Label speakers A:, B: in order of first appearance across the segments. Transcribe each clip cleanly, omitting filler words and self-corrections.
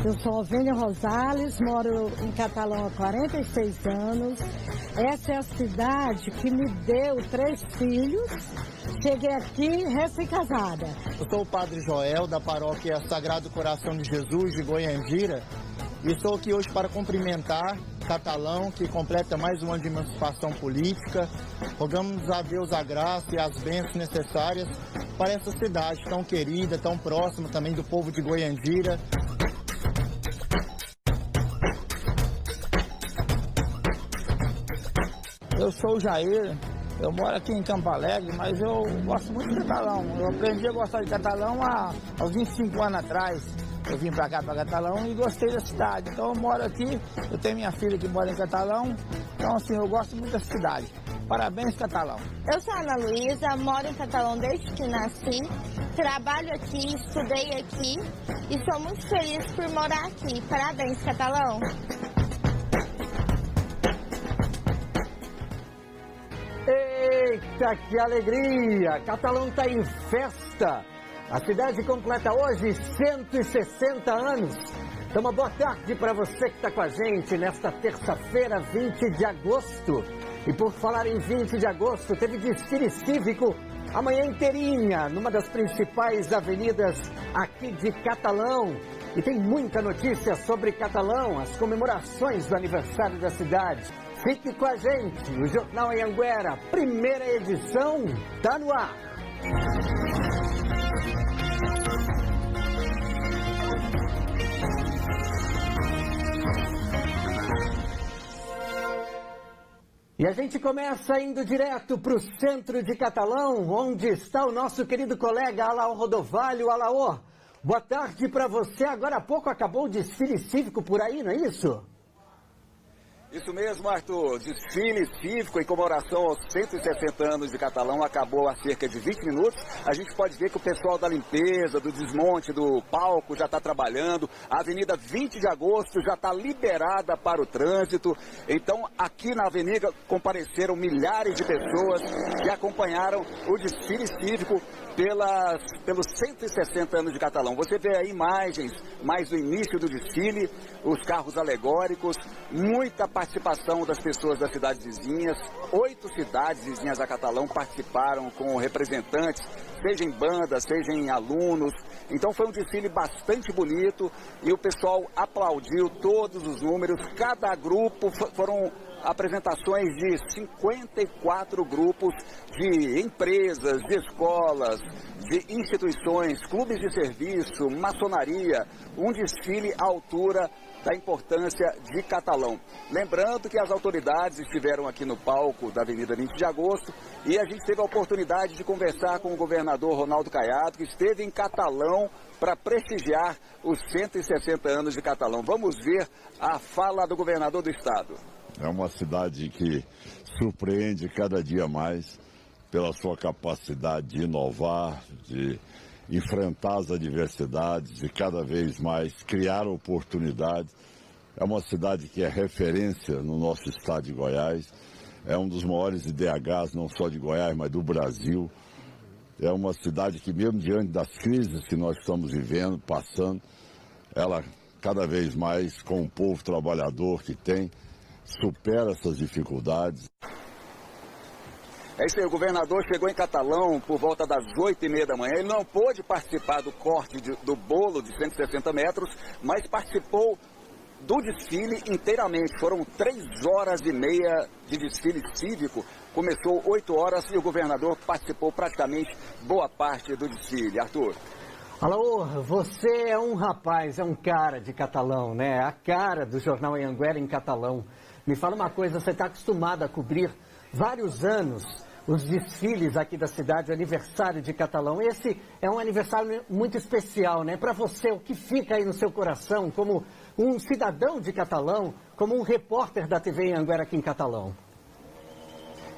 A: Eu sou Ovênia Rosales, moro em Catalão há 46 anos. Essa é a cidade que me deu 3 filhos. Cheguei aqui recém-casada.
B: Eu sou o Padre Joel, da paróquia Sagrado Coração de Jesus, de Goiandira. E estou aqui hoje para cumprimentar Catalão, que completa mais um ano de emancipação política. Rogamos a Deus a graça e as bênçãos necessárias para essa cidade tão querida, tão próxima também do povo de Goiandira.
C: Eu sou o Jair, eu moro aqui em Campo Alegre, mas eu gosto muito de Catalão. Eu aprendi a gostar de Catalão aos 25 anos atrás. Eu vim pra cá, pra Catalão, e gostei da cidade. Então eu moro aqui, eu tenho minha filha que mora em Catalão. Então assim, eu gosto muito da cidade. Parabéns, Catalão.
D: Eu sou a Ana Luísa, moro em Catalão desde que nasci. Trabalho aqui, estudei aqui e sou muito feliz por morar aqui. Parabéns, Catalão.
E: Eita, que alegria! Catalão está em festa. A cidade completa hoje 160 anos. Então, uma boa tarde para você que está com a gente nesta terça-feira, 20 de agosto. E por falar em 20 de agosto, teve desfile cívico a manhã inteirinha, numa das principais avenidas aqui de Catalão. E tem muita notícia sobre Catalão, as comemorações do aniversário da cidade. Fique com a gente, o Jornal Anhanguera, primeira edição, tá no ar. E a gente começa indo direto para o centro de Catalão, onde está o nosso querido colega Alaô Rodovalho. Alaô, boa tarde para você. Agora há pouco acabou o desfile cívico por aí, não é isso?
F: Isso mesmo, Arthur. Desfile cívico em comemoração aos 160 anos de Catalão acabou há cerca de 20 minutos. A gente pode ver que o pessoal da limpeza, do desmonte do palco já está trabalhando. A Avenida 20 de Agosto já está liberada para o trânsito. Então, aqui na avenida compareceram milhares de pessoas que acompanharam o desfile cívico pelos 160 anos de Catalão. Você vê aí imagens mais do início do desfile, os carros alegóricos, muita participação das pessoas das cidades vizinhas. 8 cidades vizinhas a Catalão participaram com representantes, seja em bandas, seja em alunos. Então foi um desfile bastante bonito e o pessoal aplaudiu todos os números. Cada grupo foram apresentações de 54 grupos de empresas, de escolas, de instituições, clubes de serviço, maçonaria, um desfile à altura da importância de Catalão. Lembrando que as autoridades estiveram aqui no palco da Avenida 20 de Agosto e a gente teve a oportunidade de conversar com o governador Ronaldo Caiado, que esteve em Catalão para prestigiar os 160 anos de Catalão. Vamos ver a fala do governador do estado.
G: É uma cidade que surpreende cada dia mais pela sua capacidade de inovar, de enfrentar as adversidades, de cada vez mais criar oportunidades. É uma cidade que é referência no nosso estado de Goiás, é um dos maiores IDHs, não só de Goiás, mas do Brasil. É uma cidade que, mesmo diante das crises que nós estamos vivendo, passando, ela cada vez mais, com o povo trabalhador que tem, supera essas dificuldades.
F: É isso aí, o governador chegou em Catalão por volta das 8h30 da manhã. Ele não pôde participar do corte do bolo de 160 metros, mas participou do desfile inteiramente. Foram 3h30 de desfile cívico. Começou 8 horas e o governador participou praticamente boa parte do desfile. Arthur.
E: Alô, você é um rapaz, é um cara de Catalão, né? A cara do Jornal Anhanguera em Catalão. Me fala uma coisa, você está acostumado a cobrir vários anos os desfiles aqui da cidade, o aniversário de Catalão. Esse é um aniversário muito especial, né? Para você, o que fica aí no seu coração como um cidadão de Catalão, como um repórter da TV Anhanguera aqui em Catalão?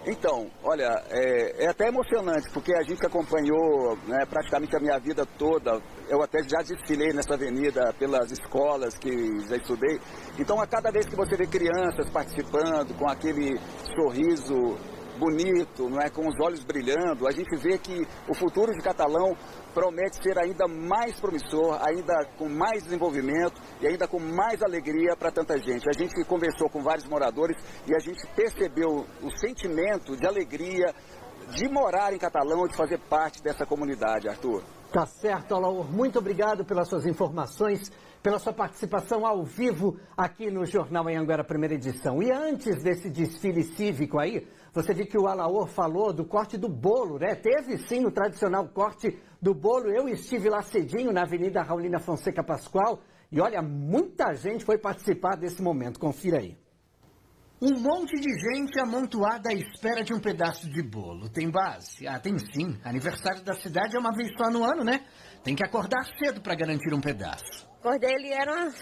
F: Então, olha, é até emocionante, porque a gente acompanhou, né, praticamente a minha vida toda. Eu até já desfilei nessa avenida pelas escolas que já estudei. Então, a cada vez que você vê crianças participando com aquele sorriso bonito, não é, com os olhos brilhando, a gente vê que o futuro de Catalão promete ser ainda mais promissor, ainda com mais desenvolvimento e ainda com mais alegria para tanta gente. A gente conversou com vários moradores e a gente percebeu o sentimento de alegria de morar em Catalão, de fazer parte dessa comunidade, Arthur.
E: Tá certo, Alaor. Muito obrigado pelas suas informações, pela sua participação ao vivo aqui no Jornal Anhanguera, primeira edição. E antes desse desfile cívico aí, você viu que o Alaor falou do corte do bolo, né? Teve sim o tradicional corte do bolo. Eu estive lá cedinho na Avenida Raulina Fonseca Pascoal e olha, muita gente foi participar desse momento. Confira aí.
H: Um monte de gente amontoada à espera de um pedaço de bolo. Tem base? Ah, tem sim. Aniversário da cidade é uma vez só no ano, né? Tem que acordar cedo para garantir um pedaço.
I: Acordei, ele era umas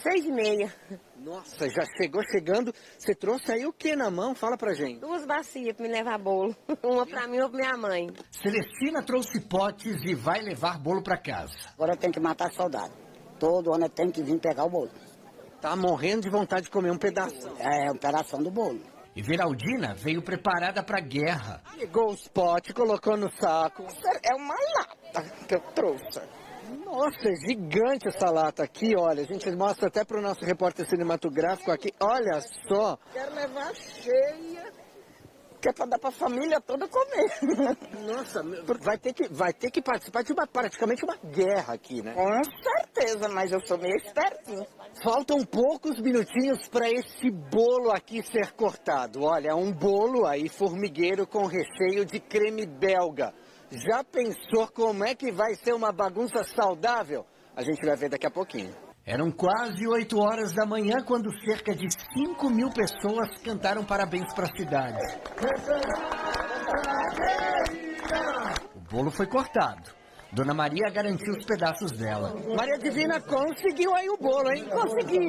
I: 6h30.
E: Nossa, já chegou chegando. Você trouxe aí o que na mão? Fala pra gente.
I: 2 bacias para me levar bolo. Uma para mim e uma para minha mãe.
H: Celestina trouxe potes e vai levar bolo para casa.
J: Agora eu tenho que matar saudade. Todo ano eu tenho que vir pegar o bolo.
E: Tá morrendo de vontade de comer um pedaço.
J: É, um pedação do bolo.
H: E Veraldina veio preparada para a guerra.
E: Pegou os potes, colocou no saco.
I: É uma lata que eu trouxe.
E: Nossa, é gigante essa lata aqui, olha. A gente mostra até para o nosso repórter cinematográfico aqui. Olha só.
I: Quero levar cheia, que é para dar para a família toda comer.
E: Nossa, vai ter que participar de praticamente uma guerra aqui, né?
I: Com certeza, mas eu sou meio espertinho.
E: Faltam poucos minutinhos para esse bolo aqui ser cortado. Olha, um bolo aí formigueiro com recheio de creme belga. Já pensou como é que vai ser uma bagunça saudável? A gente vai ver daqui a pouquinho.
H: Eram quase 8 horas da manhã quando cerca de 5.000 pessoas cantaram parabéns para a cidade. O bolo foi cortado. Dona Maria garantiu os pedaços dela.
E: Maria Divina conseguiu aí o bolo, hein?
I: Consegui.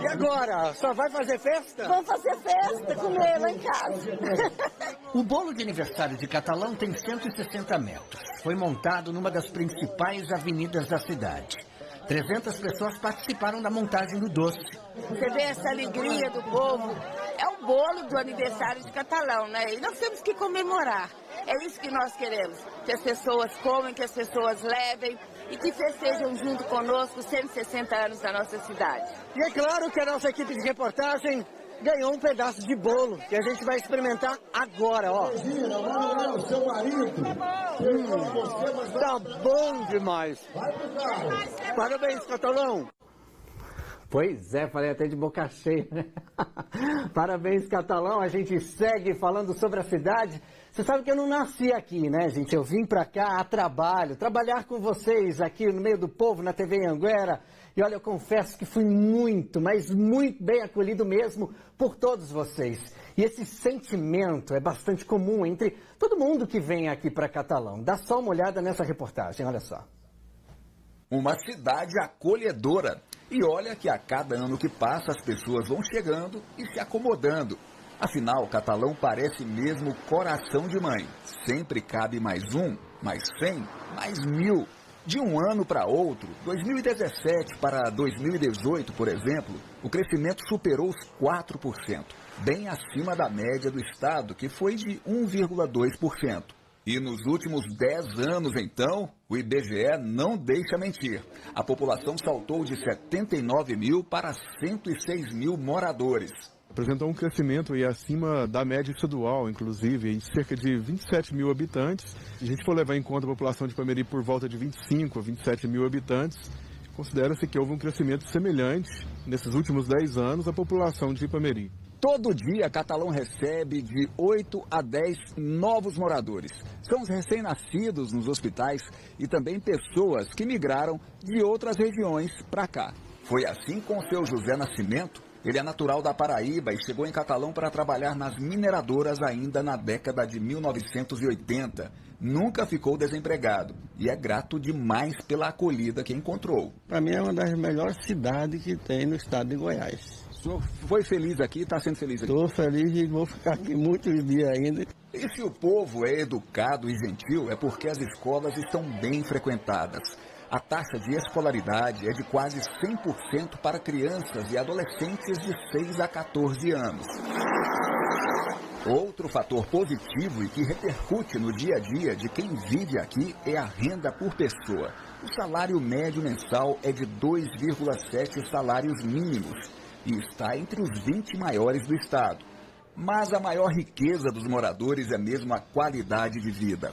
E: E agora? Só vai fazer festa?
I: Vamos fazer festa, comer lá em casa.
H: O bolo de aniversário de Catalão tem 160 metros. Foi montado numa das principais avenidas da cidade. 300 pessoas participaram da montagem do doce.
I: Você vê essa alegria do povo? É o bolo do aniversário de Catalão, né? E nós temos que comemorar. É isso que nós queremos. Que as pessoas comem, que as pessoas levem e que festejam junto conosco 160 anos da nossa cidade.
E: E é claro que a nossa equipe de reportagem ganhou um pedaço de bolo, que a gente vai experimentar agora, ó.
K: Seu marido.
E: Tá bom demais. Parabéns, Catalão. Pois é, falei até de boca cheia, né? Parabéns, Catalão. A gente segue falando sobre a cidade. Você sabe que eu não nasci aqui, né, gente? Eu vim pra cá a trabalho, trabalhar com vocês aqui no meio do povo, na TV Anhanguera. E olha, eu confesso que fui muito, mas muito bem acolhido mesmo por todos vocês. E esse sentimento é bastante comum entre todo mundo que vem aqui para Catalão. Dá só uma olhada nessa reportagem, olha só.
L: Uma cidade acolhedora. E olha que a cada ano que passa as pessoas vão chegando e se acomodando. Afinal, Catalão parece mesmo coração de mãe. Sempre cabe mais um, mais 100, mais 1000. De um ano para outro, 2017 para 2018, por exemplo, o crescimento superou os 4%, bem acima da média do estado, que foi de 1,2%. E nos últimos 10 anos, então, o IBGE não deixa mentir. A população saltou de 79 mil para 106 mil moradores.
M: Apresentou um crescimento aí acima da média estadual, inclusive, em cerca de 27 mil habitantes. Se a gente for levar em conta a população de Ipameri por volta de 25 a 27 mil habitantes, considera-se que houve um crescimento semelhante nesses últimos 10 anos à população de Ipameri.
L: Todo dia, Catalão recebe de 8 a 10 novos moradores. São os recém-nascidos nos hospitais e também pessoas que migraram de outras regiões para cá. Foi assim com o seu José Nascimento. Ele é natural da Paraíba e chegou em Catalão para trabalhar nas mineradoras ainda na década de 1980. Nunca ficou desempregado e é grato demais pela acolhida que encontrou.
N: Para mim é uma das melhores cidades que tem no estado de Goiás.
L: O senhor foi feliz aqui, está sendo feliz aqui?
N: Estou feliz e vou ficar aqui muitos dias ainda.
L: E se o povo é educado e gentil, é porque as escolas estão bem frequentadas. A taxa de escolaridade é de quase 100% para crianças e adolescentes de 6 a 14 anos. Outro fator positivo e que repercute no dia a dia de quem vive aqui é a renda por pessoa. O salário médio mensal é de 2,7 salários mínimos e está entre os 20 maiores do estado. Mas a maior riqueza dos moradores é mesmo a qualidade de vida.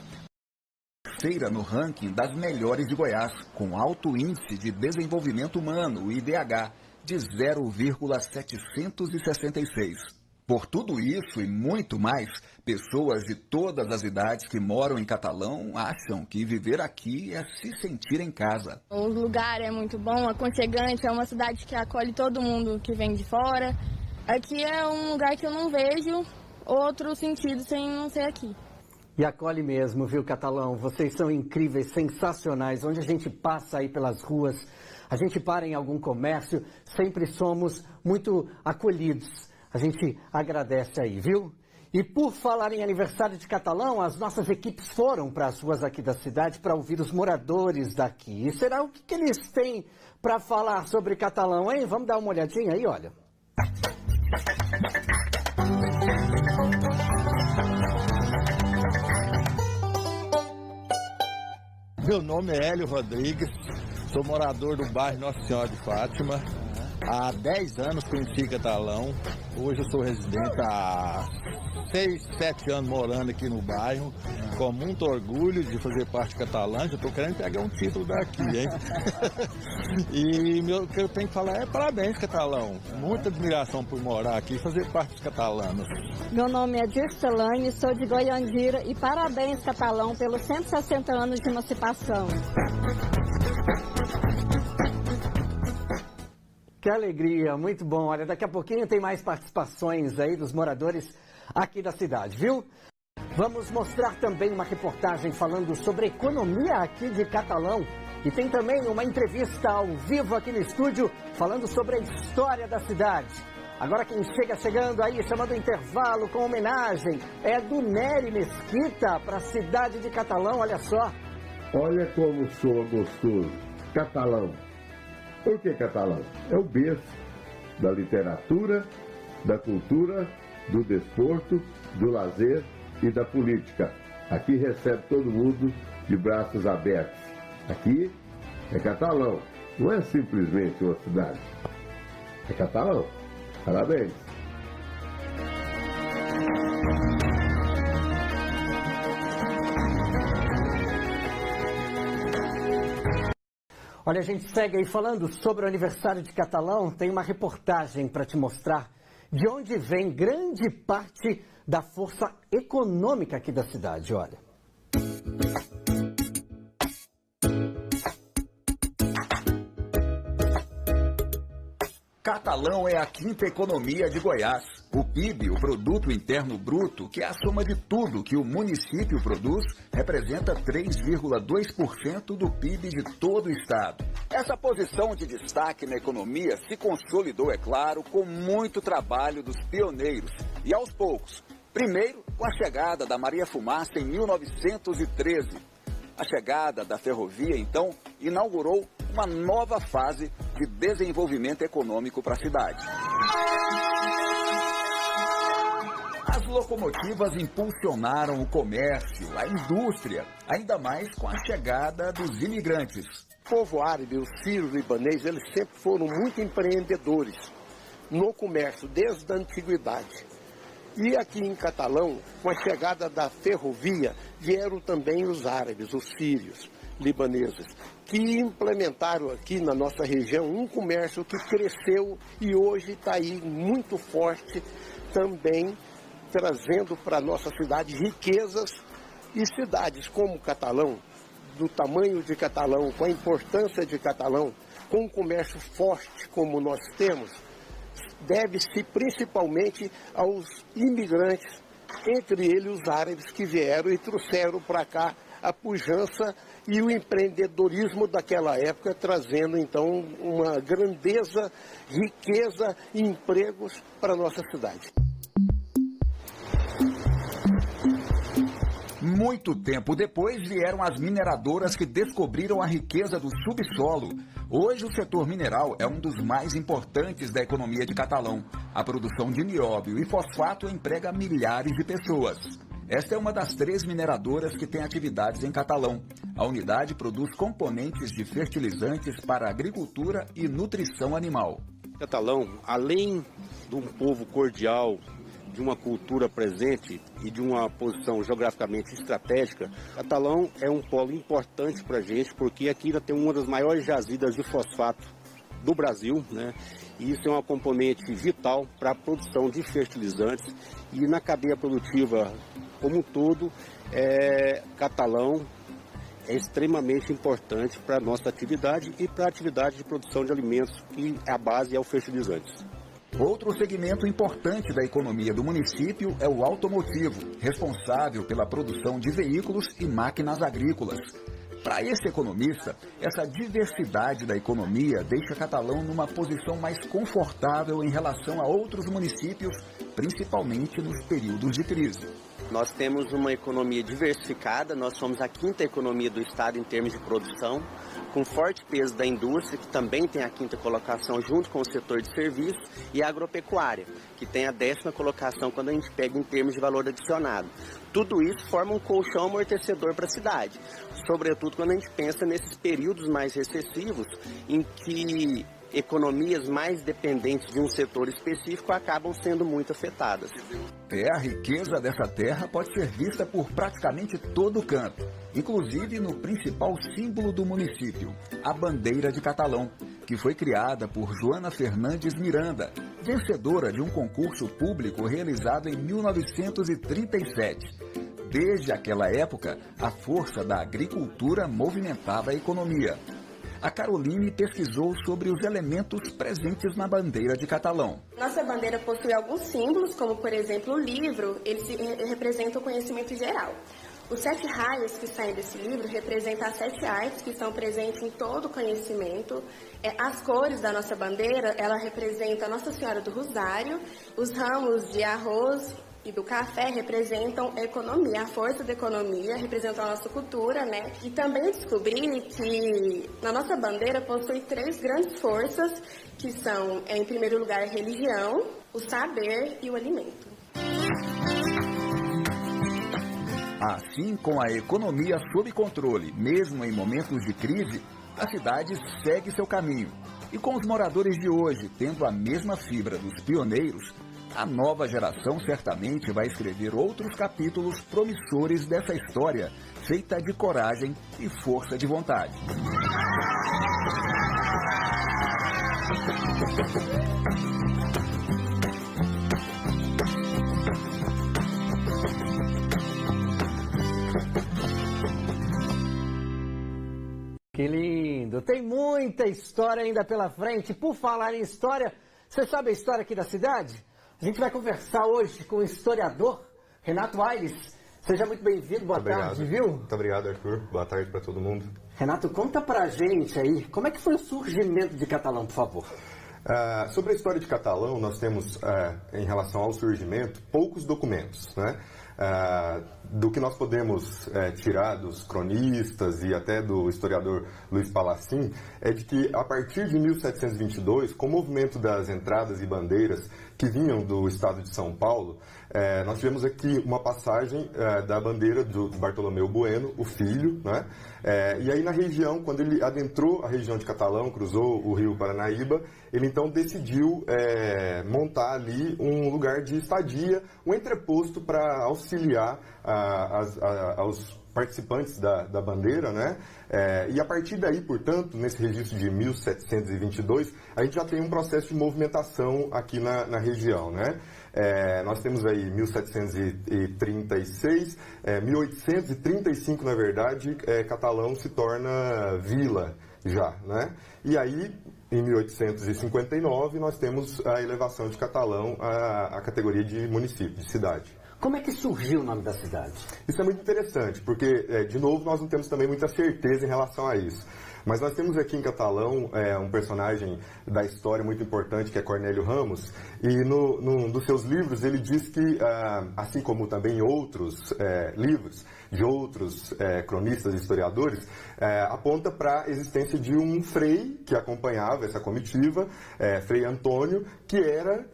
L: Terceira no ranking das melhores de Goiás, com alto índice de desenvolvimento humano, o IDH, de 0,766. Por tudo isso e muito mais, pessoas de todas as idades que moram em Catalão acham que viver aqui é se sentir em casa.
O: O lugar é muito bom, aconchegante, é uma cidade que acolhe todo mundo que vem de fora. Aqui é um lugar que eu não vejo outro sentido sem não ser aqui.
E: E acolhe mesmo, viu, Catalão? Vocês são incríveis, sensacionais. Onde a gente passa aí pelas ruas, a gente para em algum comércio, sempre somos muito acolhidos. A gente agradece aí, viu? E por falar em aniversário de Catalão, as nossas equipes foram para as ruas aqui da cidade para ouvir os moradores daqui. E será o que eles têm para falar sobre Catalão, hein? Vamos dar uma olhadinha aí, olha.
P: Meu nome é Hélio Rodrigues, sou morador do bairro Nossa Senhora de Fátima. Há 10 anos conheci Catalão, hoje eu sou residente há 6, 7 anos morando aqui no bairro, com muito orgulho de fazer parte de Catalão. Já estou querendo pegar um título daqui, hein? E o que eu tenho que falar é parabéns, Catalão. Muita admiração por morar aqui e fazer parte dos catalanos.
A: Meu nome é Dircelane, sou de Goiandira e parabéns, Catalão, pelos 160 anos de emancipação.
E: Que alegria, muito bom. Olha, daqui a pouquinho tem mais participações aí dos moradores aqui da cidade, viu? Vamos mostrar também uma reportagem falando sobre a economia aqui de Catalão. E tem também uma entrevista ao vivo aqui no estúdio falando sobre a história da cidade. Agora quem chegando aí, chamando o intervalo com homenagem, é do Nery Mesquita para a cidade de Catalão, olha só.
K: Olha como soa gostoso. Catalão. Por que Catalão? É o berço da literatura, da cultura, do desporto, do lazer e da política. Aqui recebe todo mundo de braços abertos. Aqui é Catalão, não é simplesmente uma cidade. É Catalão. Parabéns.
E: Olha, a gente segue aí falando sobre o aniversário de Catalão. Tem uma reportagem para te mostrar de onde vem grande parte da força econômica aqui da cidade, olha.
L: Catalão é a quinta economia de Goiás. O PIB, o Produto Interno Bruto, que é a soma de tudo que o município produz, representa 3,2% do PIB de todo o estado.
F: Essa posição de destaque na economia se consolidou, é claro, com muito trabalho dos pioneiros. E aos poucos, primeiro com a chegada da Maria Fumaça em 1913. A chegada da ferrovia, então, inaugurou uma nova fase de desenvolvimento econômico para a cidade.
L: As locomotivas impulsionaram o comércio, a indústria, ainda mais com a chegada dos imigrantes.
Q: O povo árabe, os sírios libaneses, eles sempre foram muito empreendedores no comércio, desde a antiguidade. E aqui em Catalão, com a chegada da ferrovia, vieram também os árabes, os sírios, libaneses, que implementaram aqui na nossa região um comércio que cresceu e hoje está aí muito forte, também trazendo para a nossa cidade riquezas, e cidades como Catalão, do tamanho de Catalão, com a importância de Catalão, com um comércio forte como nós temos, deve-se principalmente aos imigrantes, entre eles os árabes que vieram e trouxeram para cá a pujança e o empreendedorismo daquela época, trazendo então uma grandeza, riqueza e empregos para a nossa cidade.
L: Muito tempo depois vieram as mineradoras que descobriram a riqueza do subsolo. Hoje o setor mineral é um dos mais importantes da economia de Catalão. A produção de nióbio e fosfato emprega milhares de pessoas. Esta é uma das 3 mineradoras que tem atividades em Catalão. A unidade produz componentes de fertilizantes para agricultura e nutrição animal.
R: Catalão, além de um povo cordial, de uma cultura presente e de uma posição geograficamente estratégica, Catalão é um polo importante para a gente, porque aqui ainda tem uma das maiores jazidas de fosfato do Brasil, né? E isso é uma componente vital para a produção de fertilizantes e na cadeia produtiva como um todo, Catalão é extremamente importante para a nossa atividade e para a atividade de produção de alimentos, que a base é o fertilizantes.
L: Outro segmento importante da economia do município é o automotivo, responsável pela produção de veículos e máquinas agrícolas. Para esse economista, essa diversidade da economia deixa Catalão numa posição mais confortável em relação a outros municípios, principalmente nos períodos de crise.
S: Nós temos uma economia diversificada, nós somos a 5ª economia do estado em termos de produção, com forte peso da indústria, que também tem a 5ª colocação junto com o setor de serviços, e a agropecuária, que tem a 10ª colocação quando a gente pega em termos de valor adicionado. Tudo isso forma um colchão amortecedor para a cidade, sobretudo quando a gente pensa nesses períodos mais recessivos, em que economias mais dependentes de um setor específico acabam sendo muito afetadas.
L: A riqueza dessa terra pode ser vista por praticamente todo canto, inclusive no principal símbolo do município, a bandeira de Catalão, que foi criada por Joana Fernandes Miranda, vencedora de um concurso público realizado em 1937. Desde aquela época, a força da agricultura movimentava a economia. A Caroline pesquisou sobre os elementos presentes na bandeira de Catalão.
T: Nossa bandeira possui alguns símbolos, como por exemplo o livro, eles representam o conhecimento geral. Os 7 raios que saem desse livro representam as 7 artes que estão presentes em todo o conhecimento. As cores da nossa bandeira, ela representa a Nossa Senhora do Rosário, os ramos de arroz e do café representam a economia, a força da economia, representam a nossa cultura, né? E também descobri que na nossa bandeira possui 3 grandes forças, que são, em primeiro lugar, a religião, o saber e o alimento.
L: Assim, com a economia sob controle, mesmo em momentos de crise, a cidade segue seu caminho. E com os moradores de hoje tendo a mesma fibra dos pioneiros, a nova geração certamente vai escrever outros capítulos promissores dessa história, feita de coragem e força de vontade.
E: Que lindo! Tem muita história ainda pela frente. Por falar em história, você sabe a história aqui da cidade? A gente vai conversar hoje com o historiador Renato Aires. Seja muito bem-vindo, boa tarde, viu?
U: Muito obrigado, Arthur. Boa tarde para todo mundo.
E: Renato, conta pra gente aí, como é que foi o surgimento de Catalão, por favor?
U: Sobre a história de Catalão, nós temos, em relação ao surgimento, poucos documentos, né? Do que nós podemos tirar dos cronistas e até do historiador Luiz Palacin, é de que a partir de 1722, com o movimento das entradas e bandeiras que vinham do estado de São Paulo, nós tivemos aqui uma passagem da bandeira do Bartolomeu Bueno, o filho, né? E aí na região, quando ele adentrou a região de Catalão, cruzou o rio Paranaíba, ele então decidiu montar ali um lugar de estadia, um entreposto para auxiliar aos participantes da bandeira, né? E a partir daí, portanto, nesse registro de 1722, a gente já tem um processo de movimentação aqui na região, né? Nós temos aí 1736, 1835, na verdade, Catalão se torna vila já, né? E aí, em 1859, nós temos a elevação de Catalão à categoria de município, de cidade.
E: Como é que surgiu o nome da cidade?
U: Isso é muito interessante, porque, de novo, nós não temos também muita certeza em relação a isso. Mas nós temos aqui em Catalão um personagem da história muito importante, que é Cornélio Ramos, e num dos seus livros ele diz que, assim como também em outros livros de outros cronistas e historiadores, aponta para a existência de um frei que acompanhava essa comitiva, Frei Antônio, que era,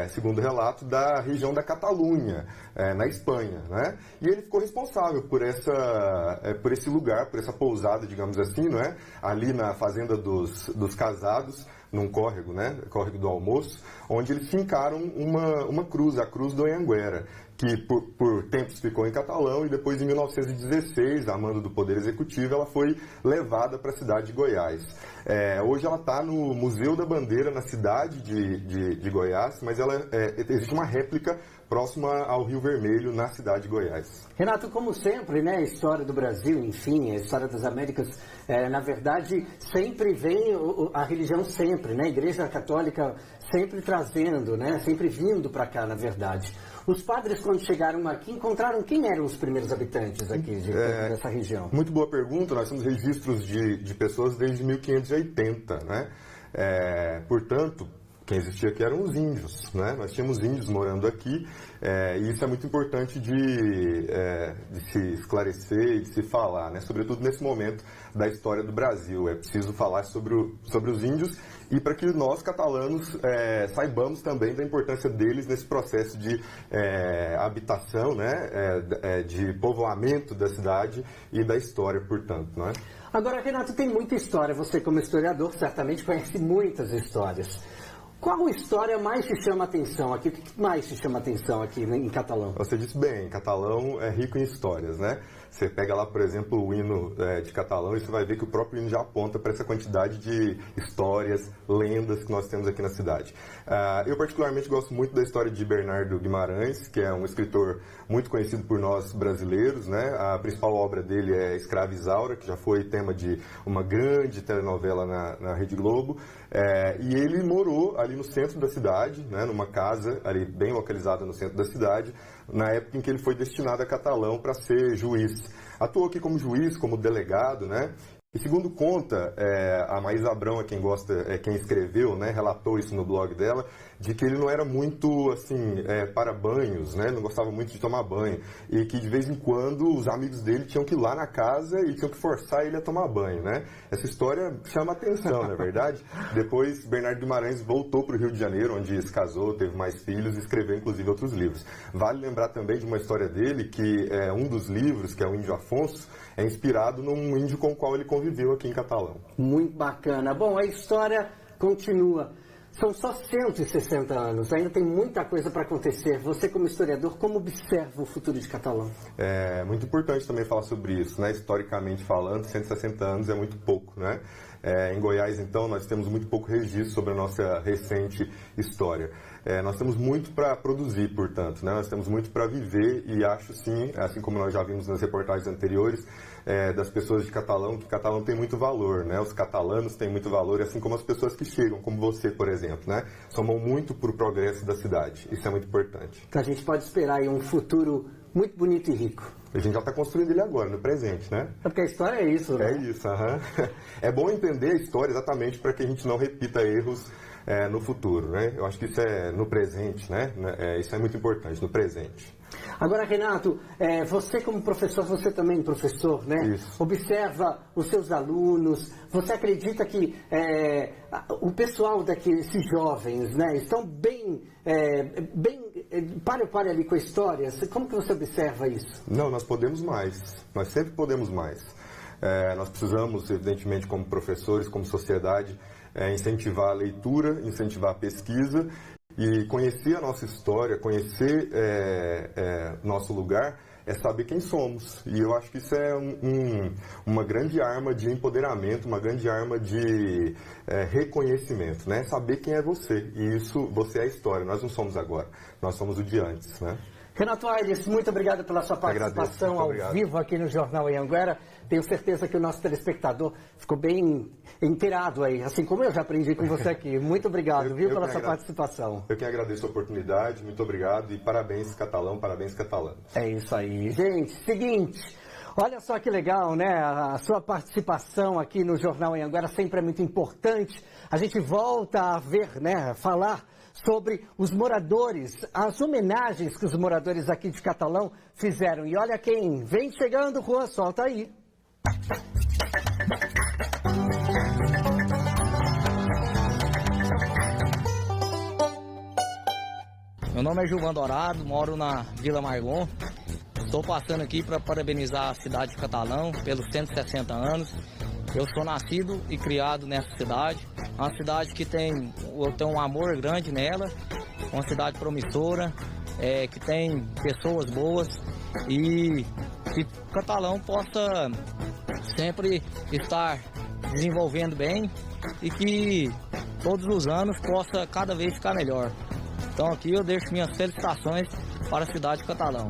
U: segundo o relato, da região da Catalunha, na Espanha, né? E ele ficou responsável por esse lugar, por essa pousada, digamos assim, não é? Ali na fazenda dos Casados, num córrego, né? Córrego do Almoço, onde eles fincaram uma cruz, a Cruz do Anhanguera, que por tempos ficou em Catalão e depois em 1916, a mando do Poder Executivo, ela foi levada para a cidade de Goiás. Hoje ela está no Museu da Bandeira, na cidade de Goiás, mas existe uma réplica próxima ao Rio Vermelho, na cidade de Goiás.
E: Renato, como sempre, né, a história do Brasil, enfim, a história das Américas, na verdade, sempre vem a religião sempre, né, a Igreja Católica sempre trazendo, né, sempre vindo para cá, na verdade. Os padres, quando chegaram aqui, encontraram quem eram os primeiros habitantes aqui dessa região?
U: Muito boa pergunta. Nós temos registros de pessoas desde 1580, né? Portanto, quem existia aqui eram os índios, né? Nós tínhamos índios morando aqui, e isso é muito importante de se esclarecer e de se falar, né? Sobretudo nesse momento da história do Brasil. É preciso falar sobre os índios e para que nós, catalanos, saibamos também da importância deles nesse processo de habitação, né? De povoamento da cidade e da história, portanto, não é?
E: Agora, Renato, tem muita história. Você, como historiador, certamente conhece muitas histórias. Qual história mais te chama a atenção aqui? O que mais te chama a atenção aqui em Catalão?
U: Você disse bem, Catalão é rico em histórias, né? Você pega lá, por exemplo, o hino de Catalão e você vai ver que o próprio hino já aponta para essa quantidade de histórias, lendas que nós temos aqui na cidade. Eu particularmente gosto muito da história de Bernardo Guimarães, que é um escritor muito conhecido por nós brasileiros, né? A principal obra dele é Escrava Isaura, que já foi tema de uma grande telenovela na Rede Globo. E ele morou ali no centro da cidade, né? Numa casa ali bem localizada no centro da cidade, na época em que ele foi destinado a Catalão para ser juiz. Atuou aqui como juiz, como delegado, né? E segundo conta, a Maísa Abrão, quem escreveu, né, relatou isso no blog dela, de que ele não era muito, assim, para banhos, né, não gostava muito de tomar banho, e que de vez em quando os amigos dele tinham que ir lá na casa e tinham que forçar ele a tomar banho, né. Essa história chama atenção, não é verdade? Depois, Bernardo Guimarães voltou para o Rio de Janeiro, onde se casou, teve mais filhos e escreveu, inclusive, outros livros. Vale lembrar também de uma história dele, que um dos livros, que é o Índio Afonso, é inspirado num índio com o qual ele conviveu aqui em Catalão.
E: Muito bacana. Bom, a história continua. São só 160 anos, ainda tem muita coisa para acontecer. Você, como historiador, como observa o futuro de Catalão?
U: É muito importante também falar sobre isso, né? Historicamente falando, 160 anos é muito pouco, né? Em Goiás, então, nós temos muito pouco registro sobre a nossa recente história. Nós temos muito para produzir, portanto, né? Nós temos muito para viver e acho sim, assim como nós já vimos nas reportagens anteriores, das pessoas de Catalão, que Catalão tem muito valor, né? Os catalanos têm muito valor, assim como as pessoas que chegam, como você, por exemplo, né? Somam muito para o progresso da cidade. Isso é muito importante.
E: Então a gente pode esperar aí um futuro muito bonito e rico.
U: A gente já está construindo ele agora, no presente, né?
E: Porque a história é isso, né?
U: É isso, aham. É bom entender a história exatamente para que a gente não repita erros no futuro, né? Eu acho que isso é no presente, né? Isso é muito importante, no presente.
E: Agora, Renato, você como professor, você também professor, né?
U: Isso.
E: Observa os seus alunos, você acredita que o pessoal daqui, esses jovens, né, estão bem para ali com a história? Como que você observa isso?
U: Não, nós podemos mais, nós sempre podemos mais. Nós precisamos, evidentemente, como professores, como sociedade, incentivar a leitura, incentivar a pesquisa e conhecer a nossa história, conhecer nosso lugar, é saber quem somos. E eu acho que isso é uma grande arma de empoderamento, uma grande arma de reconhecimento, né? Saber quem é você. E isso, você é a história, nós não somos agora, nós somos o de antes, né?
E: Renato Aires, muito obrigado pela sua participação ao vivo aqui no Jornal Anhanguera. Tenho certeza que o nosso telespectador ficou bem inteirado aí, assim como eu já aprendi com você aqui. Muito obrigado, pela sua participação.
U: Eu que agradeço a oportunidade, muito obrigado e parabéns, Catalão, parabéns, catalano.
E: É isso aí. Gente, seguinte, olha só que legal, né? A sua participação aqui no Jornal Anhanguera sempre é muito importante. A gente volta a ver, né, falar sobre os moradores, as homenagens que os moradores aqui de Catalão fizeram. E olha quem vem chegando, Juan, solta aí.
B: Meu nome é Gilvan Dourado, moro na Vila Margon. Estou passando aqui para parabenizar a cidade de Catalão pelos 160 anos. Eu sou nascido e criado nessa cidade. É uma cidade que eu tenho um amor grande nela, uma cidade promissora, que tem pessoas boas e que Catalão possa sempre estar desenvolvendo bem e que todos os anos possa cada vez ficar melhor. Então aqui eu deixo minhas felicitações para a cidade de Catalão.